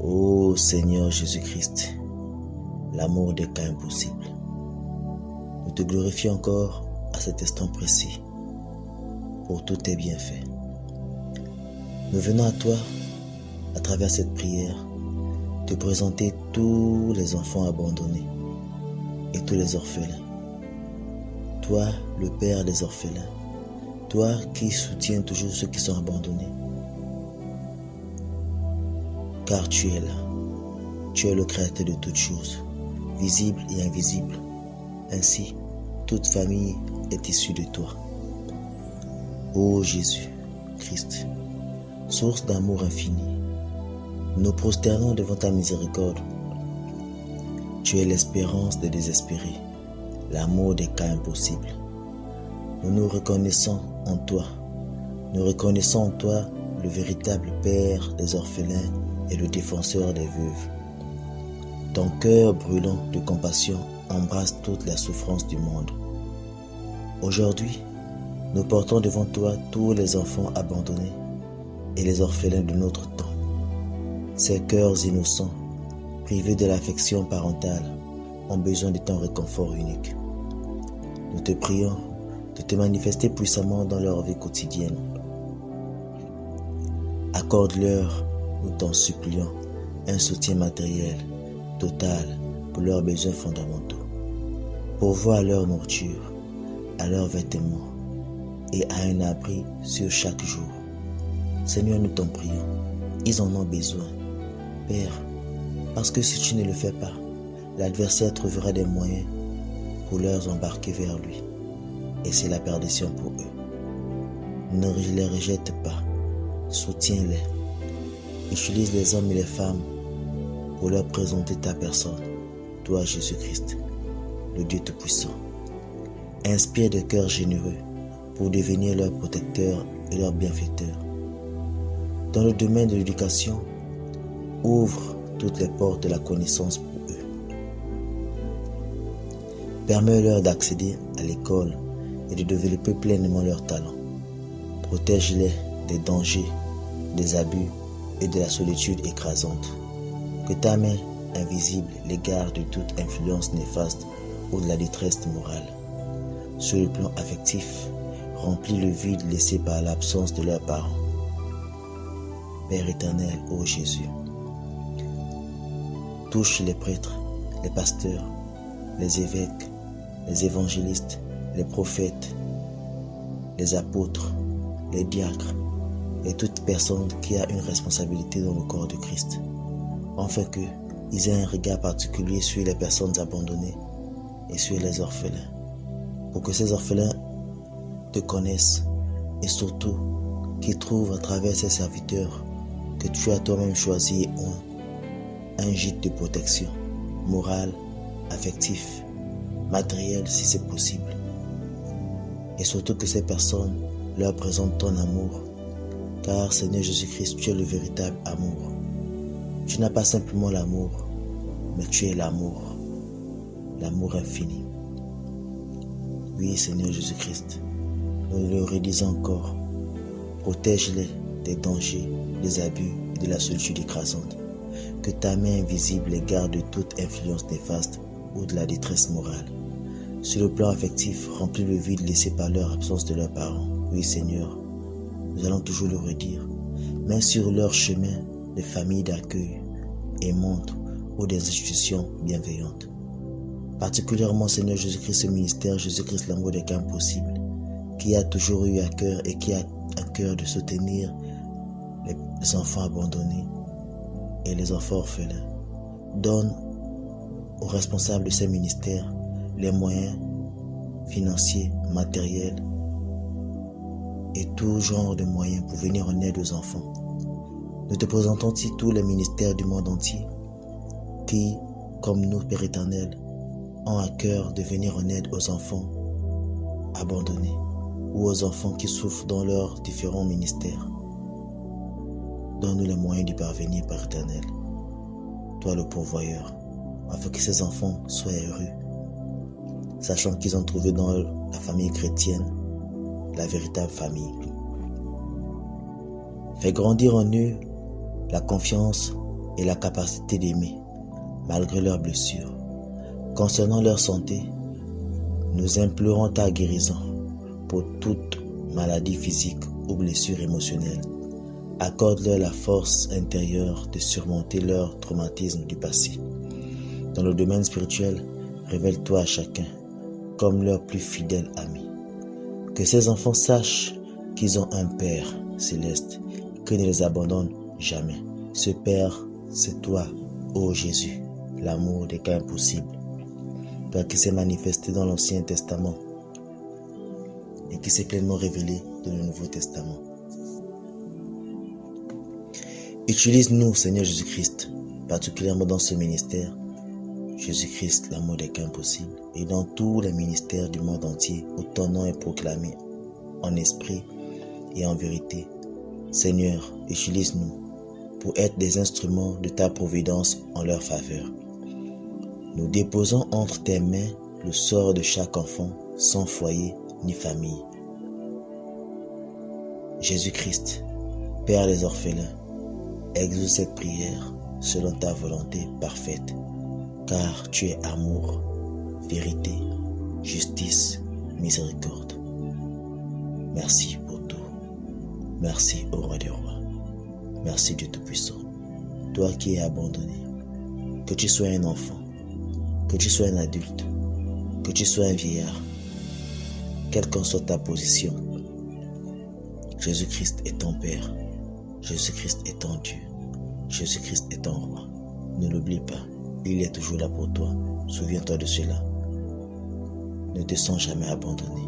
Ô Seigneur Jésus-Christ, l'amour des cas impossibles, nous te glorifions encore à cet instant précis pour tous tes bienfaits. Nous venons à toi, à travers cette prière, te présenter tous les enfants abandonnés et tous les orphelins. Toi, le Père des orphelins, toi qui soutiens toujours ceux qui sont abandonnés. Car tu es là, tu es le créateur de toutes choses, visibles et invisibles. Ainsi, toute famille est issue de toi. Ô Jésus, Christ, source d'amour infini, nous prosternons devant ta miséricorde. Tu es l'espérance des désespérés, l'amour des cas impossibles. Nous nous reconnaissons en toi. Nous reconnaissons en toi le véritable Père des orphelins et le défenseur des veuves. Ton cœur brûlant de compassion embrasse toute la souffrance du monde. Aujourd'hui, nous portons devant toi tous les enfants abandonnés et les orphelins de notre temps. Ces cœurs innocents, privés de l'affection parentale, ont besoin de ton réconfort unique. Nous te prions de te manifester puissamment dans leur vie quotidienne. Accorde-leur, nous t'en supplions, un soutien matériel, total, pour leurs besoins fondamentaux. Pourvois à leur nourriture, à leurs vêtements et à un abri sur chaque jour. Seigneur, nous t'en prions, ils en ont besoin. Père, parce que si tu ne le fais pas, l'adversaire trouvera des moyens pour leur embarquer vers lui. Et c'est la perdition pour eux. Ne les rejette pas, soutiens-les. Utilise les hommes et les femmes pour leur présenter ta personne, toi Jésus-Christ, le Dieu Tout-Puissant. Inspire des cœurs généreux pour devenir leur protecteur et leur bienfaiteur. Dans le domaine de l'éducation, ouvre toutes les portes de la connaissance pour eux. Permets-leur d'accéder à l'école et de développer pleinement leurs talents. Protège-les des dangers, des abus et de la solitude écrasante. Que ta main invisible les garde de toute influence néfaste ou de la détresse morale. Sur le plan affectif, remplis le vide laissé par l'absence de leurs parents. Père éternel, ô Jésus, touche les prêtres, les pasteurs, les évêques, les évangélistes, les prophètes, les apôtres, les diacres et toute personne qui a une responsabilité dans le corps de Christ, afin qu'ils aient un regard particulier sur les personnes abandonnées et sur les orphelins, pour que ces orphelins te connaissent et surtout qu'ils trouvent à travers ces serviteurs que tu as toi-même choisi et un gîte de protection, morale, affectif, matériel si c'est possible. Et surtout que ces personnes leur présentent ton amour, car Seigneur Jésus-Christ, tu es le véritable amour. Tu n'as pas simplement l'amour, mais tu es l'amour, l'amour infini. Oui, Seigneur Jésus-Christ, nous le redisons encore, protège-les des dangers, des abus et de la solitude écrasante. Que ta main invisible les garde de toute influence néfaste ou de la détresse morale. Sur le plan affectif, remplis le vide laissé par leur absence de leurs parents. Oui, Seigneur, nous allons toujours le redire. Mets sur leur chemin des familles d'accueil aimantes ou des institutions bienveillantes. Particulièrement, Seigneur Jésus-Christ, ce ministère, Jésus-Christ, l'amour des cas impossibles, qui a toujours eu à cœur et qui a à cœur de soutenir les enfants abandonnés et les enfants orphelins. Donne aux responsables de ces ministères les moyens financiers, matériels et tout genre de moyens pour venir en aide aux enfants. Nous te présentons aussi tous les ministères du monde entier qui, comme nous, Père éternel, ont à cœur de venir en aide aux enfants abandonnés ou aux enfants qui souffrent dans leurs différents ministères. Donne-nous les moyens d'y parvenir, Père éternel, toi le pourvoyeur, afin que ces enfants soient heureux, sachant qu'ils ont trouvé dans la famille chrétienne la véritable famille. Fais grandir en eux la confiance et la capacité d'aimer, malgré leurs blessures. Concernant leur santé, nous implorons ta guérison pour toute maladie physique ou blessure émotionnelle. Accorde-leur la force intérieure de surmonter leurs traumatismes du passé. Dans le domaine spirituel, révèle-toi à chacun comme leur plus fidèle ami. Que ces enfants sachent qu'ils ont un Père céleste qui ne les abandonne jamais. Ce Père, c'est toi, ô Jésus, l'amour des cas impossibles. Toi qui s'est manifesté dans l'Ancien Testament et qui s'est pleinement révélé dans le Nouveau Testament. Utilise-nous, Seigneur Jésus-Christ, particulièrement dans ce ministère, Jésus-Christ, l'amour des cas impossibles, et dans tous les ministères du monde entier où ton nom est proclamé en esprit et en vérité. Seigneur, utilise-nous pour être des instruments de ta providence en leur faveur. Nous déposons entre tes mains le sort de chaque enfant sans foyer ni famille. Jésus-Christ, Père des orphelins, exauce cette prière selon ta volonté parfaite, car tu es amour, vérité, justice, miséricorde. Merci pour tout. Merci au Roi des Rois. Merci Dieu Tout-Puissant. Toi qui es abandonné, que tu sois un enfant, que tu sois un adulte, que tu sois un vieillard, quelle qu'en soit ta position, Jésus-Christ est ton Père, Jésus-Christ est ton Dieu, Jésus-Christ est ton Roi. Ne l'oublie pas, il est toujours là pour toi. Souviens-toi de cela. Ne te sens jamais abandonné.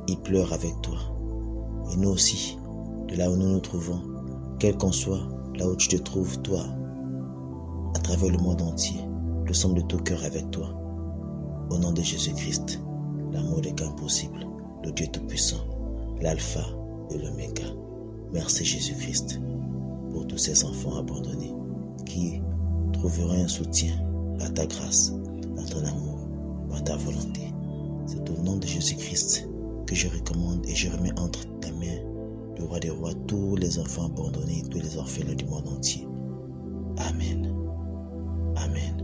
Il pleure avec toi. Et nous aussi, de là où nous nous trouvons, quel qu'en soit là où tu te trouves, toi, à travers le monde entier, nous sommes de tout cœur avec toi. Au nom de Jésus-Christ, l'amour des cas impossibles, le Dieu Tout-Puissant, l'Alpha et l'Oméga. Merci Jésus-Christ pour tous ces enfants abandonnés qui trouveront un soutien par ta grâce, par ton amour, par ta volonté. C'est au nom de Jésus-Christ que je recommande et je remets entre tes mains, le Roi des Rois, tous les enfants abandonnés, tous les orphelins du monde entier. Amen. Amen.